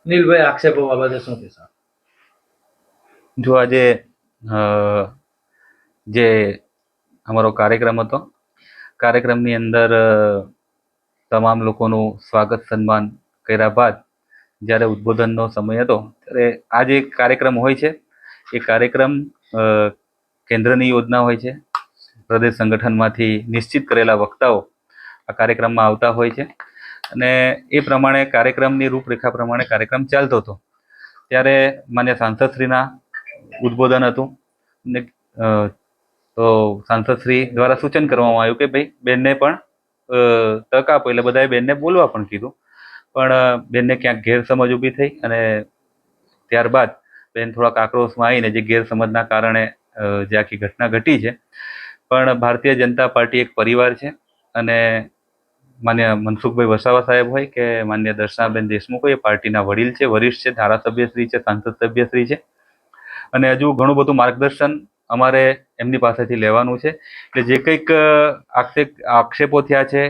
નીલભાઈ, આક્ષેપો બાબતે શું કહેશો? જો આજે જે અમારો કાર્યક્રમ હતો, કાર્યક્રમની અંદર તમામ લોકોનું સ્વાગત સન્માન કર્યા બાદ જ્યારે ઉદ્બોધનનો સમય હતો ત્યારે આ જે કાર્યક્રમ હોય છે એ કાર્યક્રમ કેન્દ્રની યોજના હોય છે. પ્રદેશ સંગઠનમાંથી નિશ્ચિત કરેલા વક્તાઓ આ કાર્યક્રમમાં આવતા હોય છે અને એ પ્રમાણે કાર્યક્રમની રૂપરેખા પ્રમાણે કાર્યક્રમ ચાલતો હતો. ત્યારે માન્ય સાંસદશ્રીના ઉદ્બોધન હતું ને તો સાંસદશ્રી દ્વારા સૂચન કરવામાં આવ્યું કે ભાઈ બેનને પણ તક આપો, એટલે બધાએ બેનને બોલવા પણ કીધું. પણ બેનને ક્યાંક ગેરસમજ ઊભી થઈ અને ત્યારબાદ બેન થોડાક આક્રોશમાં આવીને જે ગેરસમજના કારણે જે આખી ઘટના ઘટી છે. પણ ભારતીય જનતા પાર્ટી એક પરિવાર છે અને માન્ય મનસુખભાઈ વસાવા સાહેબ હોય કે માન્ય દર્શનાબેન દેશમુખ હોય, એ પાર્ટીના વડીલ છે, વરિષ્ઠ છે, ધારાસભ્યશ્રી છે, સાંસદ સભ્યશ્રી છે અને હજુ ઘણું બધું માર્ગદર્શન અમારે એમની પાસેથી લેવાનું છે. એટલે જે કંઈક આક્ષેપો થયા છે,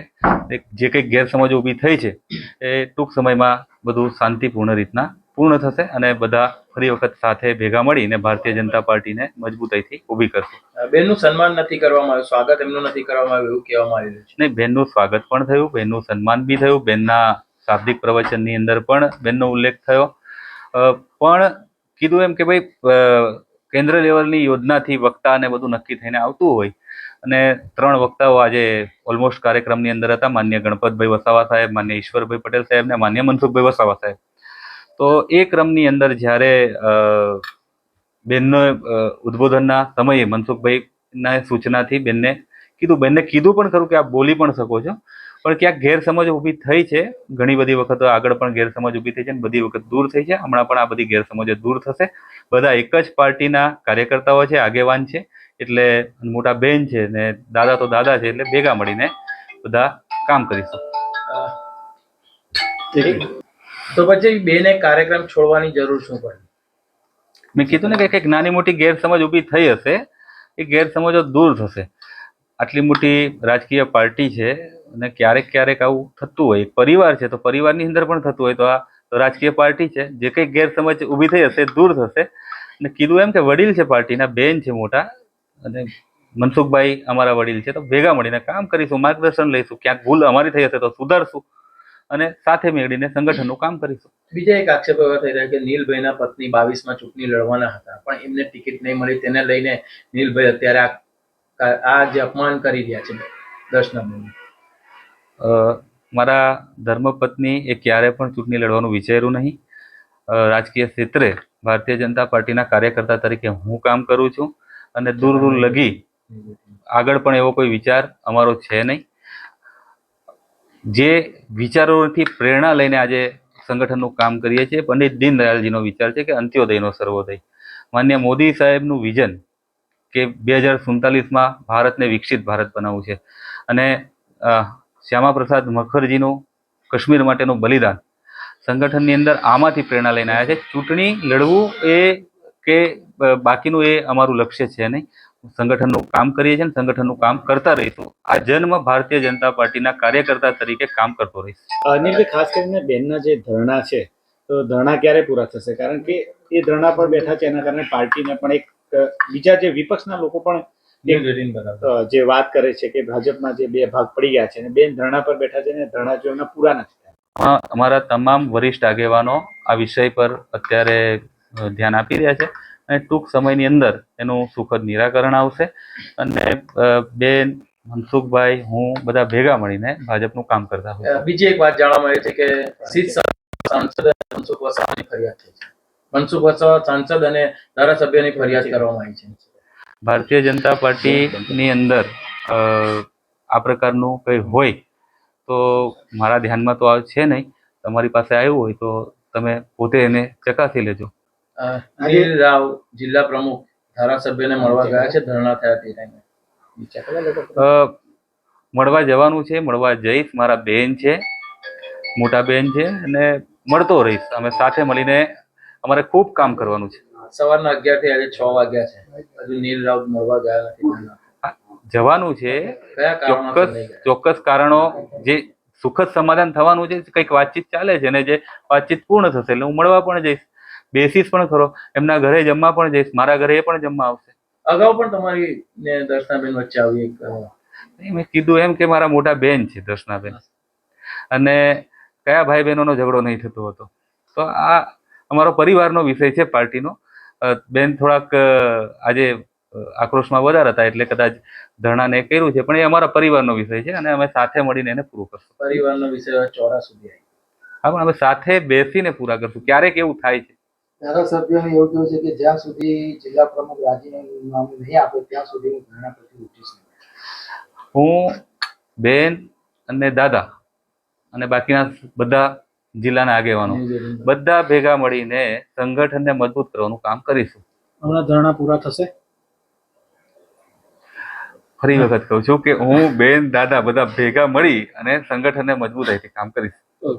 જે કંઈક ગેરસમજો ઊભી થઈ છે એ ટૂંક સમયમાં બધું શાંતિપૂર્ણ રીતના પૂર્ણ થશે અને બધા ફરી વખત સાથે ભેગા મળીને ભારતીય જનતા પાર્ટીને મજબૂતાઈથી ઊભી કરશે. બેનનું સન્માન નથી કરવામાં આવ્યું, સ્વાગત એમનું નથી કરવામાં આવ્યું એવું કહેવામાં આવી રહ્યું છે. નહીં, બેનનું સ્વાગત પણ થયું, બેનનું સન્માન બી થયું, બેનના શાબ્દિક પ્રવચનની અંદર પણ બેનનો ઉલ્લેખ થયો. પણ કીધું એમ કે ભાઈ કેન્દ્ર લેવલની યોજનાથી વક્તા ને બધું નક્કી થઈને આવતું હોય અને 3 વક્તાઓ આજે ઓલમોસ્ટ કાર્યક્રમની અંદર હતા, માન્ય ગણપતભાઈ વસાવા સાહેબ, માન્ય ઈશ્વરભાઈ પટેલ સાહેબ ને માન્ય મનસુખભાઈ વસાવા સાહેબ. તો એ ક્રમની અંદર જ્યારે બેનનો ઉદ્બોધનના સમયે મનસુખભાઈના સૂચનાથી બેનને કીધું પણ ખરું કે આપ બોલી પણ શકો છો, પણ ક્યાંક ગેરસમજ ઊભી થઈ છે. ઘણી બધી વખત આગળ પણ ગેરસમજ ઊભી થઈ છે અને બધી વખત દૂર થઈ છે. હમણાં પણ આ બધી ગેરસમજો દૂર થશે. બધા એક જ પાર્ટીના કાર્યકર્તાઓ છે, આગેવાન છે, એટલે મોટા બેન છે ને દાદા તો દાદા છે, એટલે ભેગા મળીને બધા કામ કરીશું. તો પછી બેને કાર્યક્રમ છોડવાની જરૂર શું પડી? મેં કીધું ને કે કંઈક નાની મોટી ગેરસમજ ઊભી થઈ હશે, એ ગેરસમજો દૂર થશે. આટલી મોટી રાજકીય પાર્ટી છે અને ક્યારેક આવું થતું હોય, પરિવાર છે તો પરિવારની અંદર પણ થતું હોય, તો આ રાજકીય પાર્ટી છે, જે કંઈક ગેરસમજ ઊભી થઈ હશે દૂર થશે. અને કીધું એમ કે વડીલ છે, પાર્ટીના બેન છે મોટા, અને મનસુખભાઈ અમારા વડીલ છે, તો ભેગા મળીને કામ કરીશું, માર્ગદર્શન લઈશું, ક્યાંક ભૂલ અમારી થઈ હશે તો સુધારશું અને સાથે મળીને સંગઠનનું કામ કરીશું. બીજા એક આક્ષેપ એવા થઈ રહ્યા કે નીલભાઈના પત્ની 22માં ચૂંટણી લડવાના હતા, પણ એમને ટિકિટ નહીં મળી, તેને લઈને નીલભાઈ અત્યારે આ જે અપમાન કરી રહ્યા છે દર્શનાબેન. મારા ધર્મપત્ની એ ક્યારે પણ ચૂંટણી લડવાનું વિચાર્યું નહીં. રાજકીય ક્ષેત્રે ભારતીય જનતા પાર્ટીના કાર્યકર્તા તરીકે હું કામ કરું છું અને દૂર લગી આગળ પણ એવો કોઈ વિચાર અમારો છે નહીં. જે વિચારોથી પ્રેરણા લઈને આજે સંગઠનનું કામ કરીએ છીએ, પંડિત દીનદયાળજીનો વિચાર છે કે અંત્યોદયનો સર્વોદય. માન્ય મોદી સાહેબનું વિઝન કે 2047માં ભારતને વિકસિત ભારત બનાવવું છે અને શ્યામા પ્રસાદ મુખર્જીનું કાશ્મીર માટેનું બલિદાન સંગઠનની અંદર આમાંથી પ્રેરણા લઈને આવ્યા છે. ચૂંટણી લડવું એ કે બાકીનું એ અમારું લક્ષ્ય છે નહીં. સંગઠનનું કામ કરીએ છીએ અને સંગઠનનું કામ કરતા રહીશું. આ જન્મ ભારતીય જનતા પાર્ટીના કાર્યકર્તા તરીકે કામ કરતો રહીશ. અનિલભાઈ, ખાસ કરીને બેનના જે ધરણા છે, તો ધરણા ક્યારે પૂરા થશે? કારણ કે એ ધરણા પર બેઠા છે, એના કારણે પાર્ટીને પણ એક બીજા જે વિપક્ષના લોકો પણ જે વાત કરે છે કે ભાજપમાં જે 2 ભાગ પડી ગયા છે અને બેન ધરણા પર બેઠા છે ને ધરણા જો એમના પૂરા નથી થયા. અમારા તમામ વરિષ્ઠ આગેવાનો આ વિષય પર અત્યારે ધ્યાન આપી રહ્યા છે અને ટૂંક સમયની અંદર એનું સુખદ નિરાકરણ આવશે અને બેન, મનસુખભાઈ, હું બધા ભેગા મળીને ભાજપનું કામ કરતા હોય. બીજી એક વાત જાણવા મળી છે કે સાંસદ મનસુખ વસાવાની ફરિયાદ થઈ છે. મનસુખ વસાવા સાંસદ અને ધારાસભ્યની ફરિયાદ કરવામાં આવી છે. ભારતીય જનતા પાર્ટીની અંદર આ પ્રકારનું કંઈ હોય તો મારા ધ્યાનમાં તો આ છે નહીં. તમારી પાસે આવ્યું હોય તો તમે પોતે એને ચકાસી લેજો. નીલ રાવ જિલ્લા પ્રમુખ ધારાસભ્યને મળવા ગયા છે ધરણા થયા તે ટાઈમે. મળવા જવાનું છે, મળવા જઈશ. મારા બેન છે, મોટા બેન છે અને મળતો રહીશ. અમે સાથે મળીને અમારે ખૂબ કામ કરવાનું છે. સવારના 11 થી આજે 6 વાગ્યા છે, હજુ નીલ રાવ મળવા ગયા નથી. જવાનું છે. ચોક્કસ કારણો જે સુખદ સમાધાન થવાનું છે, કંઈક વાતચીત ચાલે છે અને જે વાતચીત પૂર્ણ થશે એટલે હું મળવા પણ જઈશ, બેસીશ પણ ખરો, એમના ઘરે જમવા પણ જઈશ, મારા ઘરે એ પણ જમવા આવશે. અગાઉ પણ તમારી ને દર્શનાબેન વચ્ચે આવી એક મેં કીધું એમ કે મારા મોટા બેન છે દર્શનાબેન, અને કયા ભાઈ બહેનોનો ઝઘડો નહીં થતો હતો. તો આ અમારો પરિવારનો વિષય છે પાર્ટીનો. બેન થોડાક આજે આક્રોશમાં વધારે હતા એટલે કદાચ ધરણાને એ કર્યું છે, પણ એ અમારા પરિવારનો વિષય છે અને અમે સાથે મળીને એને પૂરું કરશું. પરિવારનો વિષય ચોરા સુધી આવી. હા, પણ અમે સાથે બેસીને પૂરા કરશું. ક્યારેક એવું થાય છે. ધારાસભ્યોને એવું કહ્યું છે કે જ્યાં સુધી જિલ્લા પ્રમુખ રાજીનામું નહીં આપે ત્યાં સુધી હું ધરણા પરથી ઉઠીશ નહીં. હું, બેન અને દાદા અને બાકીના બધા જિલ્લાના આગેવાનો બધા ભેગા મળીને સંગઠનને મજબૂત કરવાનું કામ કરીશું. હમણાં ધરણા પૂરા થશે. ફરી વખત કહું છું કે હું, બેન, દાદા બધા ભેગા મળી અને સંગઠનને મજબૂતાઈથી કામ કરીશું.